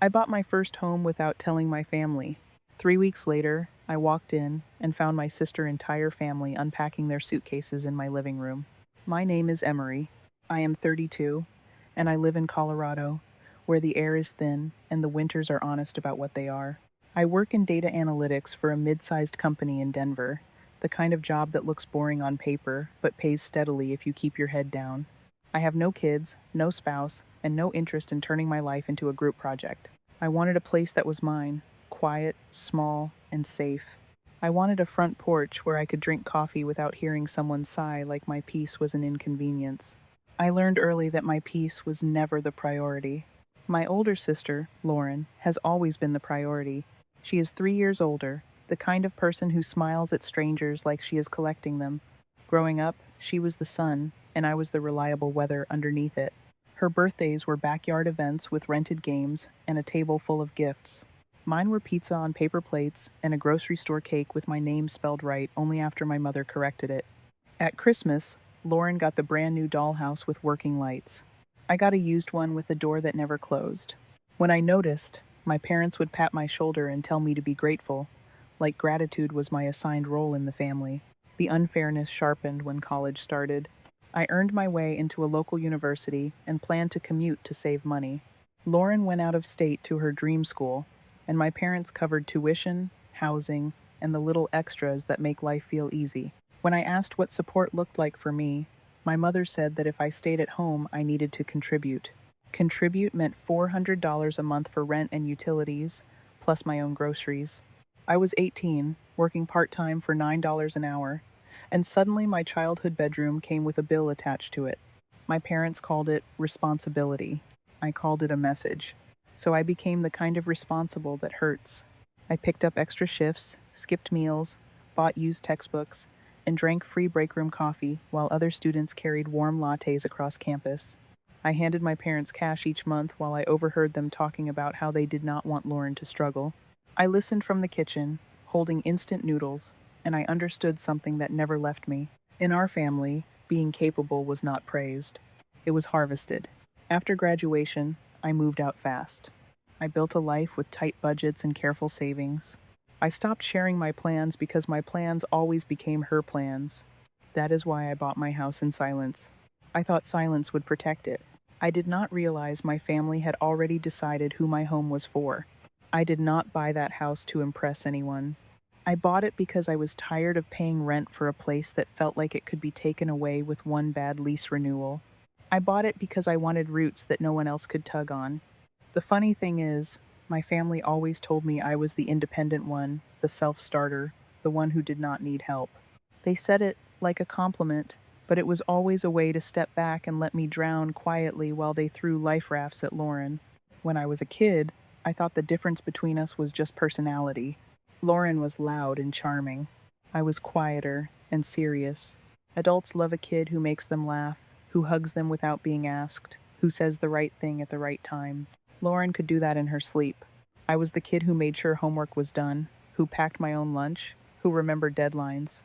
I bought my first home without telling my family. 3 weeks later, I walked in and found my sister's entire family unpacking their suitcases in my living room. My name is Emery. I am 32, and I live in Colorado, where the air is thin and the winters are honest about what they are. I work in data analytics for a mid-sized company in Denver, the kind of job that looks boring on paper but pays steadily if you keep your head down. I have no kids, no spouse, and no interest in turning my life into a group project. I wanted a place that was mine, quiet, small, and safe. I wanted a front porch where I could drink coffee without hearing someone sigh like my peace was an inconvenience. I learned early that my peace was never the priority. My older sister, Lauren, has always been the priority. She is 3 years older, the kind of person who smiles at strangers like she is collecting them. Growing up, she was the sun, and I was the reliable weather underneath it. Her birthdays were backyard events with rented games and a table full of gifts. Mine were pizza on paper plates and a grocery store cake with my name spelled right only after my mother corrected it. At Christmas, Lauren got the brand new dollhouse with working lights. I got a used one with a door that never closed. When I noticed, my parents would pat my shoulder and tell me to be grateful, like gratitude was my assigned role in the family. The unfairness sharpened when college started. I earned my way into a local university and planned to commute to save money. Lauren went out of state to her dream school, and my parents covered tuition, housing, and the little extras that make life feel easy. When I asked what support looked like for me, my mother said that if I stayed at home, I needed to contribute. Contribute meant $400 a month for rent and utilities, plus my own groceries. I was 18, working part-time for $9 an hour, and suddenly my childhood bedroom came with a bill attached to it. My parents called it responsibility. I called it a message. So I became the kind of responsible that hurts. I picked up extra shifts, skipped meals, bought used textbooks, and drank free break room coffee while other students carried warm lattes across campus. I handed my parents cash each month while I overheard them talking about how they did not want Lauren to struggle. I listened from the kitchen, holding instant noodles, and I understood something that never left me. In our family, being capable was not praised. It was harvested. After graduation, I moved out fast. I built a life with tight budgets and careful savings. I stopped sharing my plans because my plans always became her plans. That is why I bought my house in silence. I thought silence would protect it. I did not realize my family had already decided who my home was for. I did not buy that house to impress anyone. I bought it because I was tired of paying rent for a place that felt like it could be taken away with one bad lease renewal. I bought it because I wanted roots that no one else could tug on. The funny thing is, my family always told me I was the independent one, the self-starter, the one who did not need help. They said it like a compliment, but it was always a way to step back and let me drown quietly while they threw life rafts at Lauren. When I was a kid, I thought the difference between us was just personality. Lauren was loud and charming. I was quieter and serious. Adults love a kid who makes them laugh, who hugs them without being asked, who says the right thing at the right time. Lauren could do that in her sleep. I was the kid who made sure homework was done, who packed my own lunch, who remembered deadlines.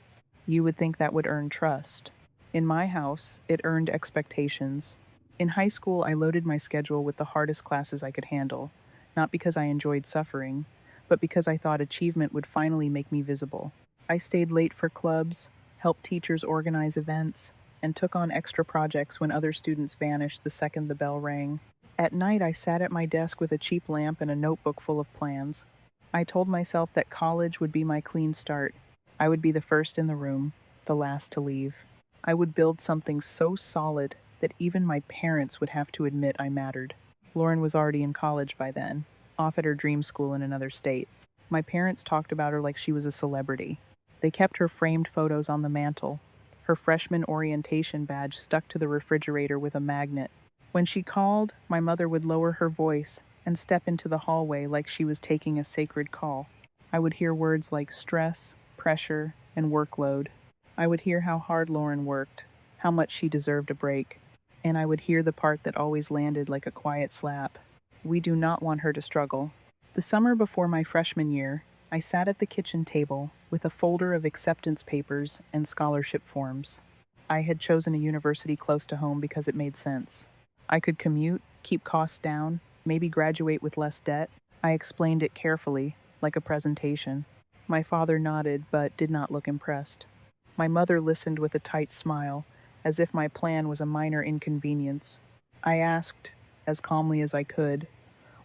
You would think that would earn trust. In my house, it earned expectations. In high school, I loaded my schedule with the hardest classes I could handle, not because I enjoyed suffering, but because I thought achievement would finally make me visible. I stayed late for clubs, helped teachers organize events, and took on extra projects when other students vanished the second the bell rang. At night, I sat at my desk with a cheap lamp and a notebook full of plans. I told myself that college would be my clean start. I would be the first in the room, the last to leave. I would build something so solid that even my parents would have to admit I mattered. Lauren was already in college by then, off at her dream school in another state. My parents talked about her like she was a celebrity. They kept her framed photos on the mantle, her freshman orientation badge stuck to the refrigerator with a magnet. When she called, my mother would lower her voice and step into the hallway like she was taking a sacred call. I would hear words like stress, pressure, and workload. I would hear how hard Lauren worked, how much she deserved a break, and I would hear the part that always landed like a quiet slap. We do not want her to struggle. The summer before my freshman year, I sat at the kitchen table with a folder of acceptance papers and scholarship forms. I had chosen a university close to home because it made sense. I could commute, keep costs down, maybe graduate with less debt. I explained it carefully, like a presentation. My father nodded, but did not look impressed. My mother listened with a tight smile, as if my plan was a minor inconvenience. I asked, as calmly as I could,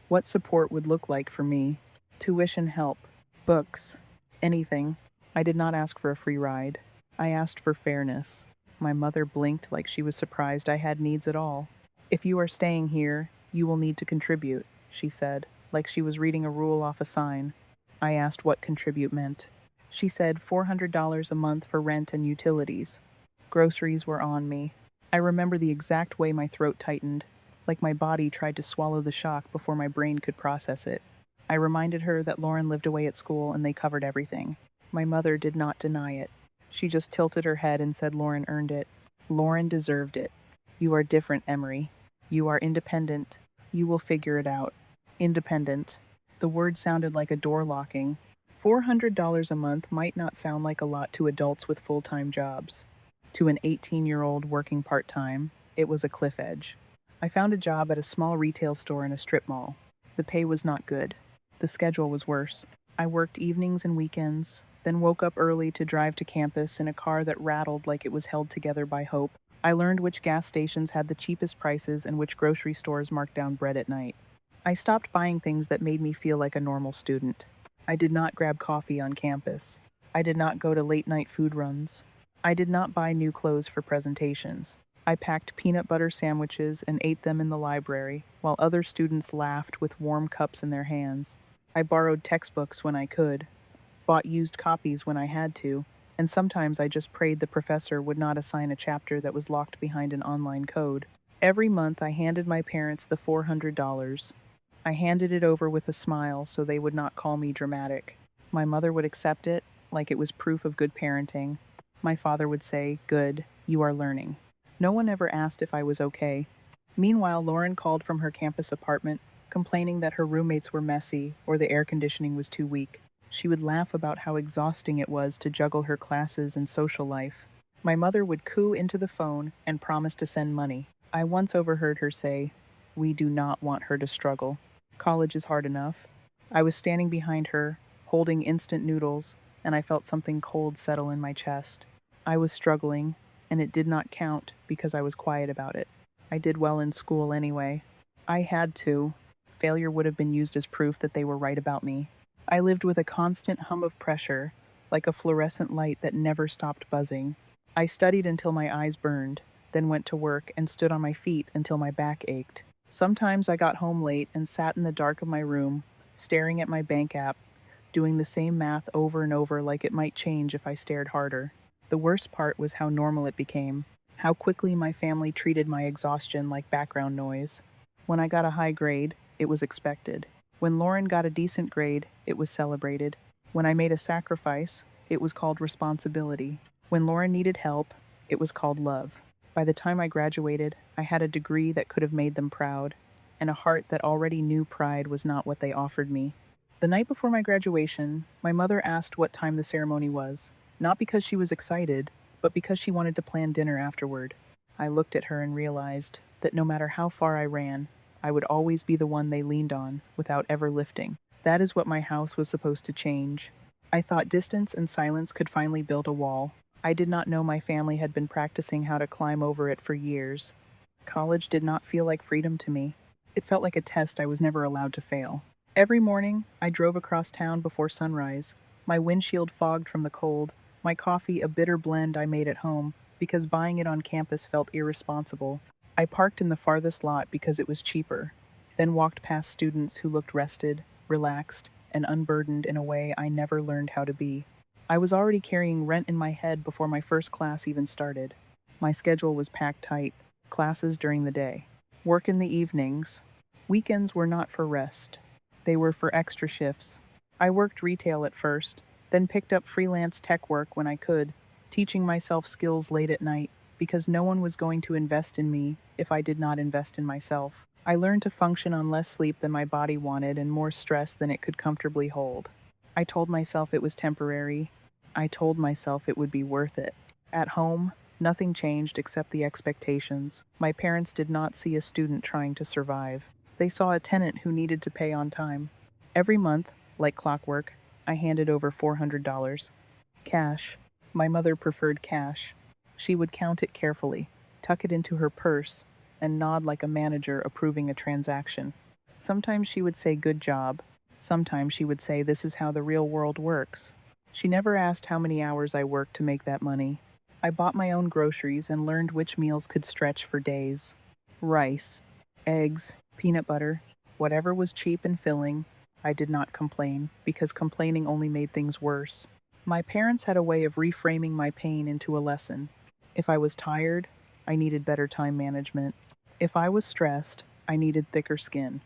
what support would look like for me. Tuition help, books, anything. I did not ask for a free ride. I asked for fairness. My mother blinked like she was surprised I had needs at all. If you are staying here, you will need to contribute, she said, like she was reading a rule off a sign. I asked what contribute meant. She said $400 a month for rent and utilities. Groceries were on me. I remember the exact way my throat tightened, like my body tried to swallow the shock before my brain could process it. I reminded her that Lauren lived away at school and they covered everything. My mother did not deny it. She just tilted her head and said Lauren earned it. Lauren deserved it. You are different, Emery. You are independent. You will figure it out. Independent. The word sounded like a door locking. $400 a month might not sound like a lot to adults with full-time jobs. To an 18-year-old working part-time, it was a cliff edge. I found a job at a small retail store in a strip mall. The pay was not good. The schedule was worse. I worked evenings and weekends, then woke up early to drive to campus in a car that rattled like it was held together by hope. I learned which gas stations had the cheapest prices and which grocery stores marked down bread at night. I stopped buying things that made me feel like a normal student. I did not grab coffee on campus. I did not go to late-night food runs. I did not buy new clothes for presentations. I packed peanut butter sandwiches and ate them in the library, while other students laughed with warm cups in their hands. I borrowed textbooks when I could, bought used copies when I had to, and sometimes I just prayed the professor would not assign a chapter that was locked behind an online code. Every month I handed my parents the $400. I handed it over with a smile so they would not call me dramatic. My mother would accept it, like it was proof of good parenting. My father would say, "Good, you are learning." No one ever asked if I was okay. Meanwhile, Lauren called from her campus apartment, complaining that her roommates were messy or the air conditioning was too weak. She would laugh about how exhausting it was to juggle her classes and social life. My mother would coo into the phone and promise to send money. I once overheard her say, "We do not want her to struggle. College is hard enough." I was standing behind her, holding instant noodles, and I felt something cold settle in my chest. I was struggling, and it did not count because I was quiet about it. I did well in school anyway. I had to. Failure would have been used as proof that they were right about me. I lived with a constant hum of pressure, like a fluorescent light that never stopped buzzing. I studied until my eyes burned, then went to work and stood on my feet until my back ached. Sometimes I got home late and sat in the dark of my room, staring at my bank app, doing the same math over and over like it might change if I stared harder. The worst part was how normal it became, how quickly my family treated my exhaustion like background noise. When I got a high grade, it was expected. When Lauren got a decent grade, it was celebrated. When I made a sacrifice, it was called responsibility. When Lauren needed help, it was called love. By the time I graduated, I had a degree that could have made them proud, and a heart that already knew pride was not what they offered me. The night before my graduation, my mother asked what time the ceremony was, not because she was excited, but because she wanted to plan dinner afterward. I looked at her and realized that no matter how far I ran, I would always be the one they leaned on without ever lifting. That is what my house was supposed to change. I thought distance and silence could finally build a wall. I did not know my family had been practicing how to climb over it for years. College did not feel like freedom to me. It felt like a test I was never allowed to fail. Every morning, I drove across town before sunrise, my windshield fogged from the cold, my coffee a bitter blend I made at home, because buying it on campus felt irresponsible. I parked in the farthest lot because it was cheaper, then walked past students who looked rested, relaxed, and unburdened in a way I never learned how to be. I was already carrying rent in my head before my first class even started. My schedule was packed tight, classes during the day, work in the evenings. Weekends were not for rest. They were for extra shifts. I worked retail at first, then picked up freelance tech work when I could, teaching myself skills late at night, because no one was going to invest in me if I did not invest in myself. I learned to function on less sleep than my body wanted and more stress than it could comfortably hold. I told myself it was temporary. I told myself it would be worth it. At home, nothing changed except the expectations. My parents did not see a student trying to survive. They saw a tenant who needed to pay on time. Every month, like clockwork, I handed over $400. Cash. My mother preferred cash. She would count it carefully, tuck it into her purse, and nod like a manager approving a transaction. Sometimes she would say, "Good job." Sometimes she would say, "This is how the real world works." She never asked how many hours I worked to make that money. I bought my own groceries and learned which meals could stretch for days. Rice, eggs, peanut butter, whatever was cheap and filling. I did not complain, because complaining only made things worse. My parents had a way of reframing my pain into a lesson. If I was tired, I needed better time management. If I was stressed, I needed thicker skin.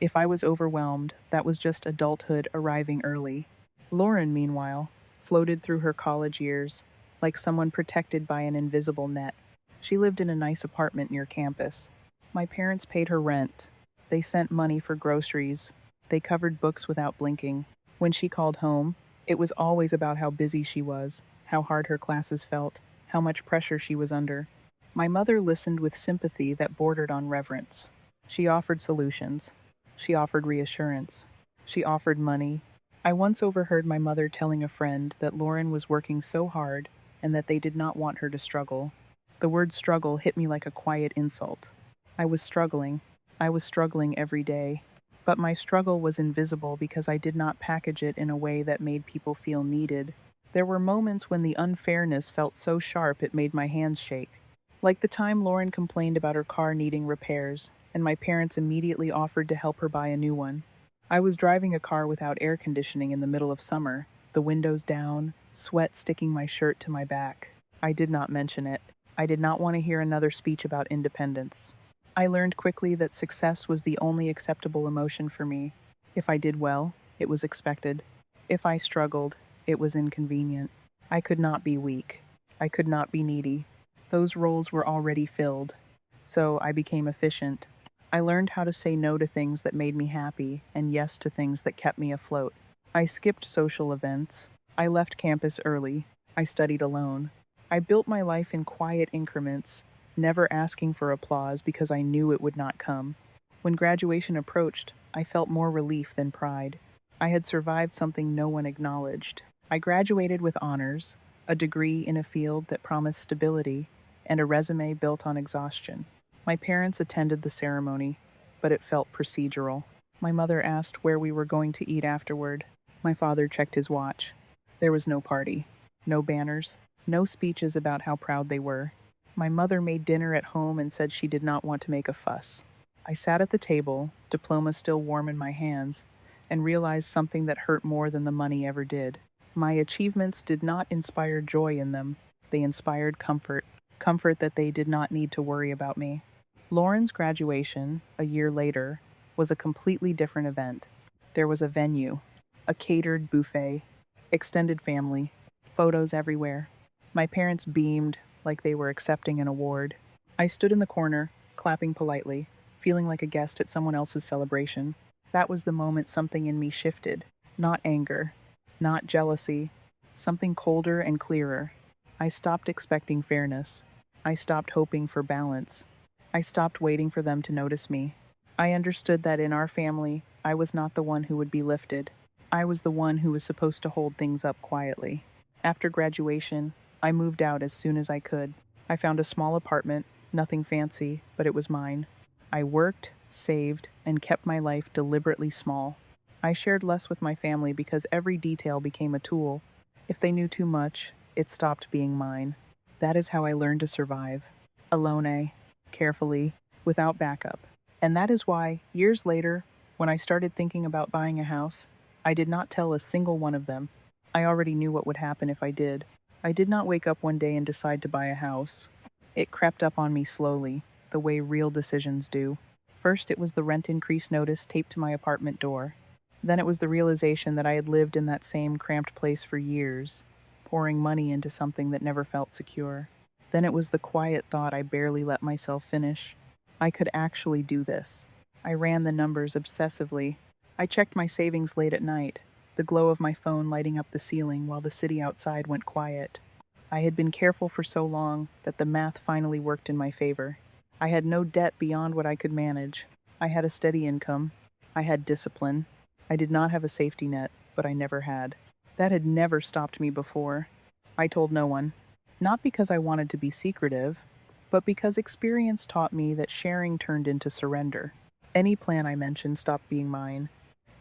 If I was overwhelmed, that was just adulthood arriving early. Lauren, meanwhile, floated through her college years like someone protected by an invisible net. She lived in a nice apartment near campus. My parents paid her rent. They sent money for groceries. They covered books without blinking. When she called home, it was always about how busy she was, how hard her classes felt, how much pressure she was under. My mother listened with sympathy that bordered on reverence. She offered solutions. She offered reassurance. She offered money. I once overheard my mother telling a friend that Lauren was working so hard and that they did not want her to struggle. The word struggle hit me like a quiet insult. I was struggling. I was struggling every day. But my struggle was invisible because I did not package it in a way that made people feel needed. There were moments when the unfairness felt so sharp it made my hands shake. Like the time Lauren complained about her car needing repairs, and my parents immediately offered to help her buy a new one. I was driving a car without air conditioning in the middle of summer, the windows down, sweat sticking my shirt to my back. I did not mention it. I did not want to hear another speech about independence. I learned quickly that success was the only acceptable emotion for me. If I did well, it was expected. If I struggled, it was inconvenient. I could not be weak. I could not be needy. Those roles were already filled. So I became efficient. I learned how to say no to things that made me happy and yes to things that kept me afloat. I skipped social events. I left campus early. I studied alone. I built my life in quiet increments, never asking for applause because I knew it would not come. When graduation approached, I felt more relief than pride. I had survived something no one acknowledged. I graduated with honors, a degree in a field that promised stability, and a resume built on exhaustion. My parents attended the ceremony, but it felt procedural. My mother asked where we were going to eat afterward. My father checked his watch. There was no party, no banners, no speeches about how proud they were. My mother made dinner at home and said she did not want to make a fuss. I sat at the table, diploma still warm in my hands, and realized something that hurt more than the money ever did. My achievements did not inspire joy in them. They inspired comfort, comfort that they did not need to worry about me. Lauren's graduation, a year later, was a completely different event. There was a venue, a catered buffet, extended family, photos everywhere. My parents beamed like they were accepting an award. I stood in the corner, clapping politely, feeling like a guest at someone else's celebration. That was the moment something in me shifted. Not anger, not jealousy, something colder and clearer. I stopped expecting fairness. I stopped hoping for balance. I stopped waiting for them to notice me. I understood that in our family, I was not the one who would be lifted. I was the one who was supposed to hold things up quietly. After graduation, I moved out as soon as I could. I found a small apartment, nothing fancy, but it was mine. I worked, saved, and kept my life deliberately small. I shared less with my family because every detail became a tool. If they knew too much, it stopped being mine. That is how I learned to survive. Alone, carefully, without backup. And that is why, years later, when I started thinking about buying a house, I did not tell a single one of them. I already knew what would happen if I did. I did not wake up one day and decide to buy a house. It crept up on me slowly, the way real decisions do. First, it was the rent increase notice taped to my apartment door. Then it was the realization that I had lived in that same cramped place for years, pouring money into something that never felt secure. Then it was the quiet thought I barely let myself finish. I could actually do this. I ran the numbers obsessively. I checked my savings late at night, the glow of my phone lighting up the ceiling while the city outside went quiet. I had been careful for so long that the math finally worked in my favor. I had no debt beyond what I could manage. I had a steady income. I had discipline. I did not have a safety net, but I never had. That had never stopped me before. I told no one. Not because I wanted to be secretive, but because experience taught me that sharing turned into surrender. Any plan I mentioned stopped being mine.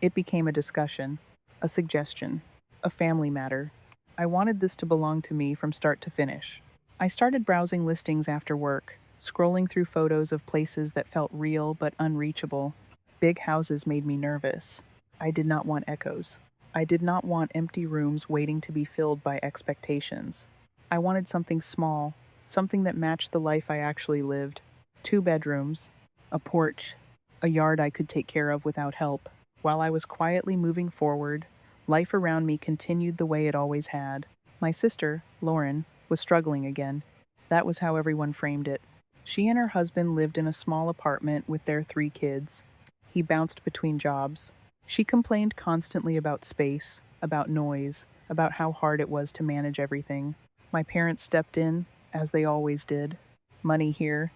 It became a discussion, a suggestion, a family matter. I wanted this to belong to me from start to finish. I started browsing listings after work, scrolling through photos of places that felt real but unreachable. Big houses made me nervous. I did not want echoes. I did not want empty rooms waiting to be filled by expectations. I wanted something small, something that matched the life I actually lived. 2 bedrooms, a porch, a yard I could take care of without help. While I was quietly moving forward, life around me continued the way it always had. My sister, Lauren, was struggling again. That was how everyone framed it. She and her husband lived in a small apartment with their 3 kids. He bounced between jobs. She complained constantly about space, about noise, about how hard it was to manage everything. My parents stepped in, as they always did. Money here,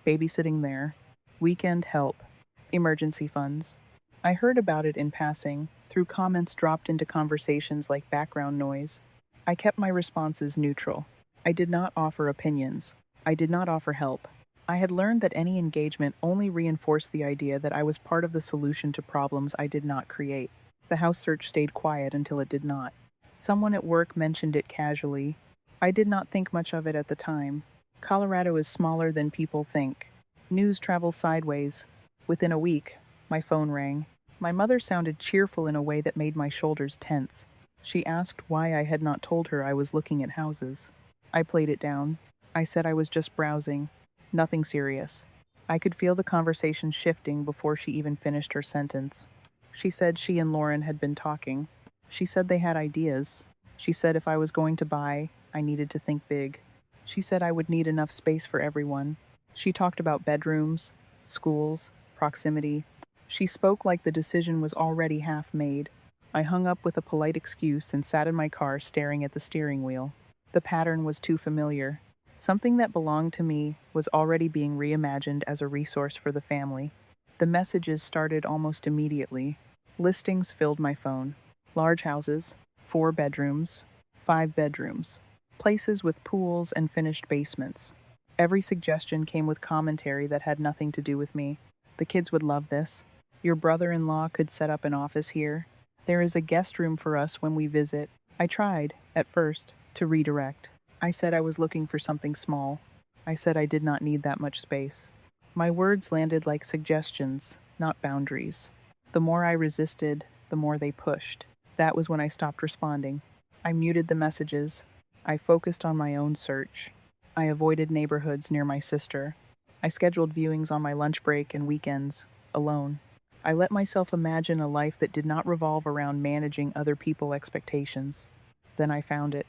babysitting there, weekend help, emergency funds. I heard about it in passing, through comments dropped into conversations like background noise. I kept my responses neutral. I did not offer opinions. I did not offer help. I had learned that any engagement only reinforced the idea that I was part of the solution to problems I did not create. The house search stayed quiet until it did not. Someone at work mentioned it casually. I did not think much of it at the time. Colorado is smaller than people think. News travels sideways. Within a week, my phone rang. My mother sounded cheerful in a way that made my shoulders tense. She asked why I had not told her I was looking at houses. I played it down. I said I was just browsing. Nothing serious. I could feel the conversation shifting before she even finished her sentence. She said she and Lauren had been talking. She said they had ideas. She said if I was going to buy, I needed to think big. She said I would need enough space for everyone. She talked about bedrooms, schools, proximity. She spoke like the decision was already half made. I hung up with a polite excuse and sat in my car staring at the steering wheel. The pattern was too familiar. Something that belonged to me was already being reimagined as a resource for the family. The messages started almost immediately. Listings filled my phone. Large houses, 4 bedrooms, 5 bedrooms, places with pools and finished basements. Every suggestion came with commentary that had nothing to do with me. The kids would love this. Your brother-in-law could set up an office here. There is a guest room for us when we visit. I tried, at first, to redirect. I said I was looking for something small. I said I did not need that much space. My words landed like suggestions, not boundaries. The more I resisted, the more they pushed. That was when I stopped responding. I muted the messages. I focused on my own search. I avoided neighborhoods near my sister. I scheduled viewings on my lunch break and weekends, alone. I let myself imagine a life that did not revolve around managing other people's expectations. Then I found it.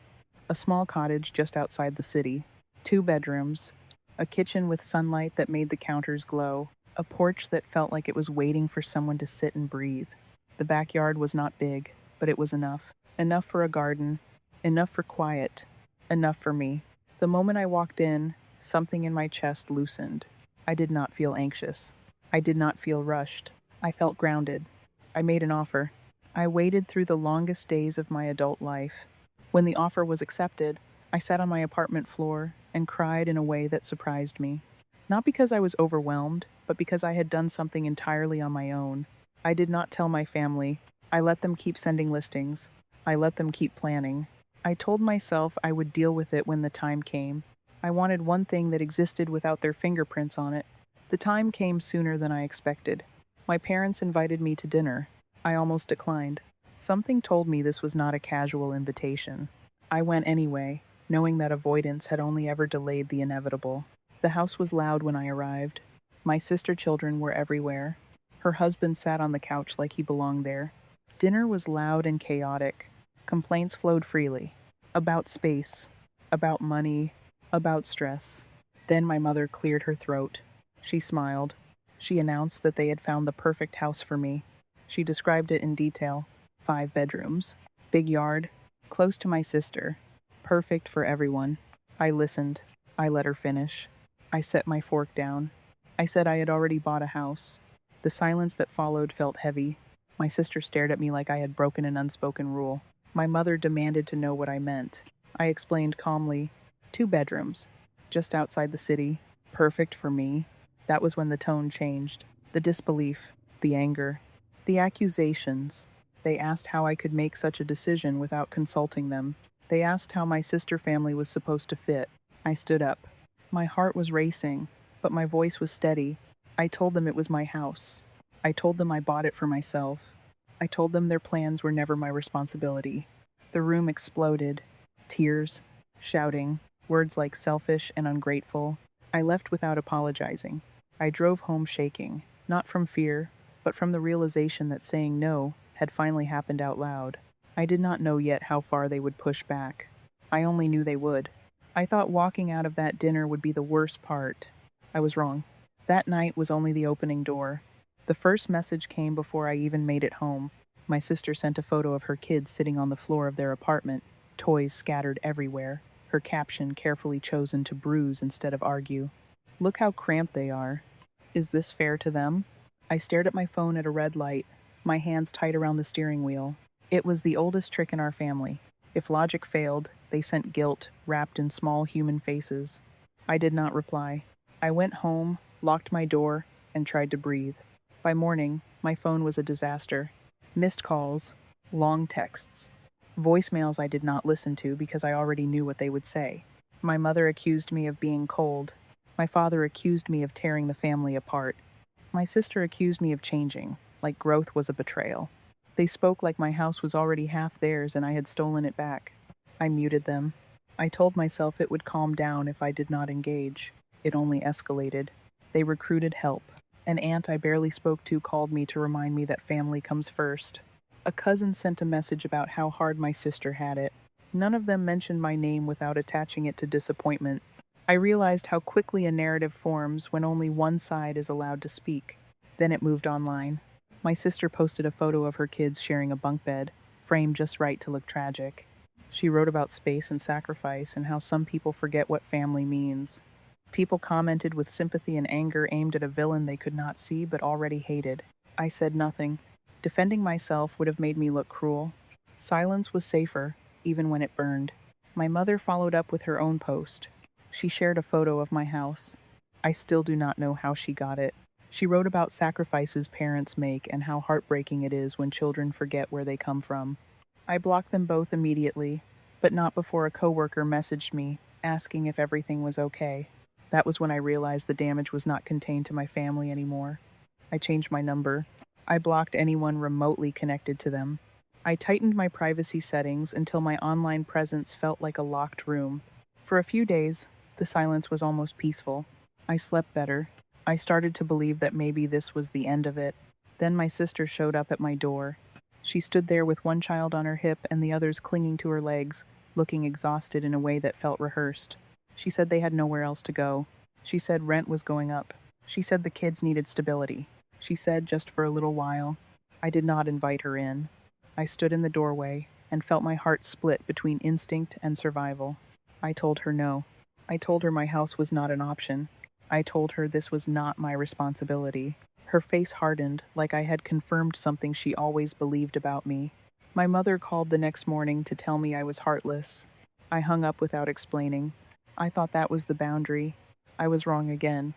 A small cottage just outside the city. 2 bedrooms. A kitchen with sunlight that made the counters glow. A porch that felt like it was waiting for someone to sit and breathe. The backyard was not big, but it was enough. Enough for a garden. Enough for quiet. Enough for me. The moment I walked in, something in my chest loosened. I did not feel anxious. I did not feel rushed. I felt grounded. I made an offer. I waited through the longest days of my adult life. When the offer was accepted, I sat on my apartment floor and cried in a way that surprised me. Not because I was overwhelmed, but because I had done something entirely on my own. I did not tell my family. I let them keep sending listings. I let them keep planning. I told myself I would deal with it when the time came. I wanted one thing that existed without their fingerprints on it. The time came sooner than I expected. My parents invited me to dinner. I almost declined. Something told me this was not a casual invitation. I went anyway, knowing that avoidance had only ever delayed the inevitable. The house was loud when I arrived. My sister children were everywhere. Her husband sat on the couch like he belonged there. Dinner was loud and chaotic. Complaints flowed freely. About space. About money. About stress. Then my mother cleared her throat. She smiled. She announced that they had found the perfect house for me. She described it in detail. 5 bedrooms. Big yard. Close to my sister. Perfect for everyone. I listened. I let her finish. I set my fork down. I said I had already bought a house. The silence that followed felt heavy. My sister stared at me like I had broken an unspoken rule. My mother demanded to know what I meant. I explained calmly, 2 bedrooms, just outside the city, perfect for me. That was when the tone changed. The disbelief, the anger, the accusations. They asked how I could make such a decision without consulting them. They asked how my sister family was supposed to fit. I stood up. My heart was racing, but my voice was steady. I told them it was my house. I told them I bought it for myself. I told them their plans were never my responsibility. The room exploded. Tears, shouting, words like selfish and ungrateful. I left without apologizing. I drove home shaking, not from fear, but from the realization that saying no had finally happened out loud. I did not know yet how far they would push back. I only knew they would. I thought walking out of that dinner would be the worst part. I was wrong. That night was only the opening door. The first message came before I even made it home. My sister sent a photo of her kids sitting on the floor of their apartment, toys scattered everywhere, her caption carefully chosen to bruise instead of argue. "Look how cramped they are. Is this fair to them?" I stared at my phone at a red light, my hands tight around the steering wheel. It was the oldest trick in our family. If logic failed, they sent guilt wrapped in small human faces. I did not reply. I went home, locked my door, and tried to breathe. By morning, my phone was a disaster. Missed calls, long texts, voicemails I did not listen to because I already knew what they would say. My mother accused me of being cold. My father accused me of tearing the family apart. My sister accused me of changing, like growth was a betrayal. They spoke like my house was already half theirs and I had stolen it back. I muted them. I told myself it would calm down if I did not engage. It only escalated. They recruited help. An aunt I barely spoke to called me to remind me that family comes first. A cousin sent a message about how hard my sister had it. None of them mentioned my name without attaching it to disappointment. I realized how quickly a narrative forms when only one side is allowed to speak. Then it moved online. My sister posted a photo of her kids sharing a bunk bed, framed just right to look tragic. She wrote about space and sacrifice and how some people forget what family means. People commented with sympathy and anger aimed at a villain they could not see but already hated. I said nothing. Defending myself would have made me look cruel. Silence was safer, even when it burned. My mother followed up with her own post. She shared a photo of my house. I still do not know how she got it. She wrote about sacrifices parents make and how heartbreaking it is when children forget where they come from. I blocked them both immediately, but not before a coworker messaged me, asking if everything was okay. That was when I realized the damage was not contained to my family anymore. I changed my number. I blocked anyone remotely connected to them. I tightened my privacy settings until my online presence felt like a locked room. For a few days, the silence was almost peaceful. I slept better. I started to believe that maybe this was the end of it. Then my sister showed up at my door. She stood there with one child on her hip and the others clinging to her legs, looking exhausted in a way that felt rehearsed. She said they had nowhere else to go. She said rent was going up. She said the kids needed stability. She said just for a little while. I did not invite her in. I stood in the doorway and felt my heart split between instinct and survival. I told her no. I told her my house was not an option. I told her this was not my responsibility. Her face hardened, like I had confirmed something she always believed about me. My mother called the next morning to tell me I was heartless. I hung up without explaining. I thought that was the boundary. I was wrong again.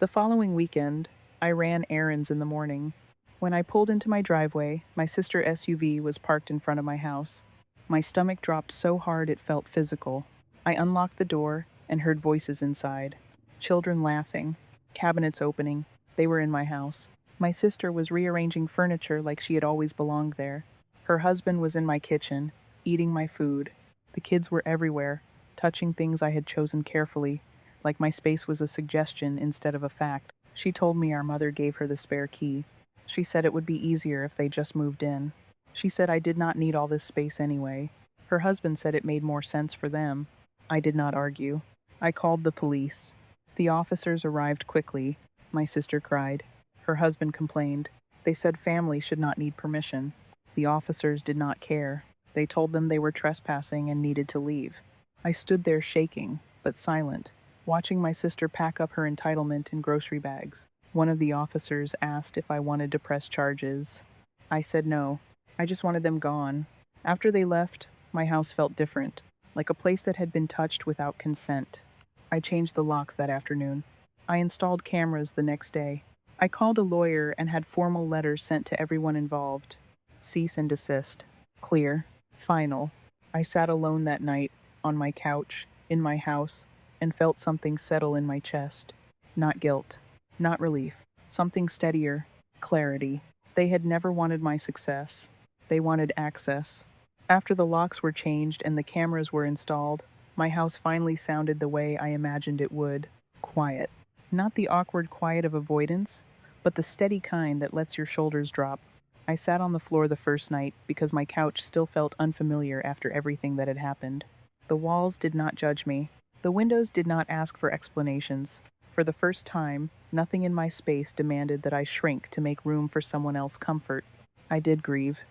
The following weekend, I ran errands in the morning. When I pulled into my driveway, my sister's SUV was parked in front of my house. My stomach dropped so hard it felt physical. I unlocked the door and heard voices inside. Children laughing, cabinets opening. They were in my house. My sister was rearranging furniture like she had always belonged there. Her husband was in my kitchen, eating my food. The kids were everywhere, touching things I had chosen carefully, like my space was a suggestion instead of a fact. She told me our mother gave her the spare key. She said it would be easier if they just moved in. She said I did not need all this space anyway. Her husband said it made more sense for them. I did not argue. I called the police. The officers arrived quickly. My sister cried. Her husband complained. They said family should not need permission. The officers did not care. They told them they were trespassing and needed to leave. I stood there shaking, but silent, watching my sister pack up her entitlement in grocery bags. One of the officers asked if I wanted to press charges. I said no. I just wanted them gone. After they left, my house felt different, like a place that had been touched without consent. I changed the locks that afternoon. I installed cameras the next day. I called a lawyer and had formal letters sent to everyone involved. Cease and desist. Clear. Final. I sat alone that night, on my couch, in my house, and felt something settle in my chest. Not guilt. Not relief. Something steadier. Clarity. They had never wanted my success. They wanted access. After the locks were changed and the cameras were installed, my house finally sounded the way I imagined it would. Quiet. Not the awkward quiet of avoidance, but the steady kind that lets your shoulders drop. I sat on the floor the first night because my couch still felt unfamiliar after everything that had happened. The walls did not judge me. The windows did not ask for explanations. For the first time, nothing in my space demanded that I shrink to make room for someone else's comfort. I did grieve.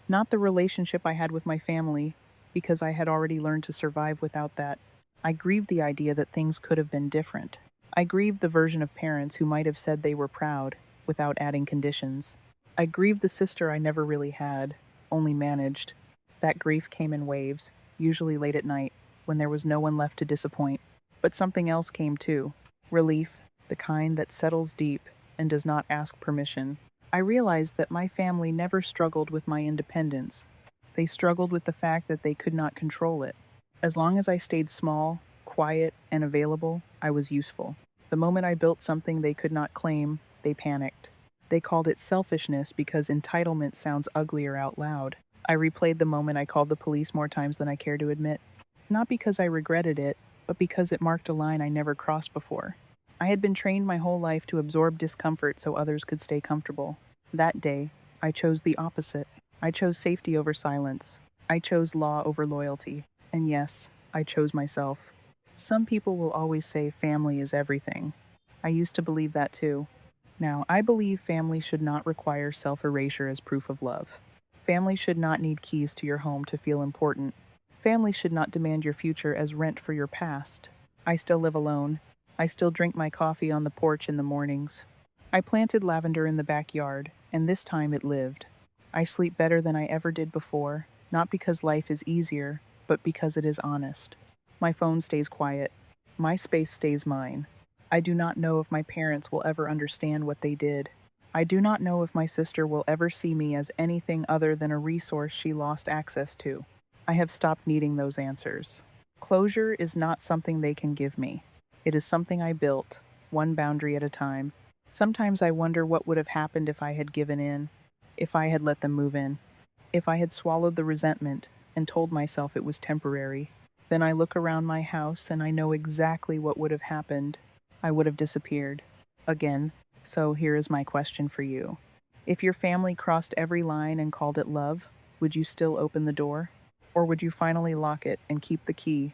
Not the relationship I had with my family, because I had already learned to survive without that. I grieved the idea that things could have been different. I grieved the version of parents who might have said they were proud, without adding conditions. I grieved the sister I never really had, only managed. That grief came in waves, usually late at night, when there was no one left to disappoint. But something else came too. Relief, the kind that settles deep and does not ask permission. I realized that my family never struggled with my independence. They struggled with the fact that they could not control it. As long as I stayed small, quiet, and available, I was useful. The moment I built something they could not claim, they panicked. They called it selfishness because entitlement sounds uglier out loud. I replayed the moment I called the police more times than I care to admit. Not because I regretted it, but because it marked a line I never crossed before. I had been trained my whole life to absorb discomfort so others could stay comfortable. That day, I chose the opposite. I chose safety over silence. I chose law over loyalty. And yes, I chose myself. Some people will always say family is everything. I used to believe that too. Now, I believe family should not require self-erasure as proof of love. Family should not need keys to your home to feel important. Family should not demand your future as rent for your past. I still live alone. I still drink my coffee on the porch in the mornings. I planted lavender in the backyard, and this time it lived. I sleep better than I ever did before, not because life is easier, but because it is honest. My phone stays quiet. My space stays mine. I do not know if my parents will ever understand what they did. I do not know if my sister will ever see me as anything other than a resource she lost access to. I have stopped needing those answers. Closure is not something they can give me. It is something I built, one boundary at a time. Sometimes I wonder what would have happened if I had given in, if I had let them move in, if I had swallowed the resentment and told myself it was temporary. Then I look around my house and I know exactly what would have happened. I would have disappeared. Again. So here is my question for you. If your family crossed every line and called it love, would you still open the door? Or would you finally lock it and keep the key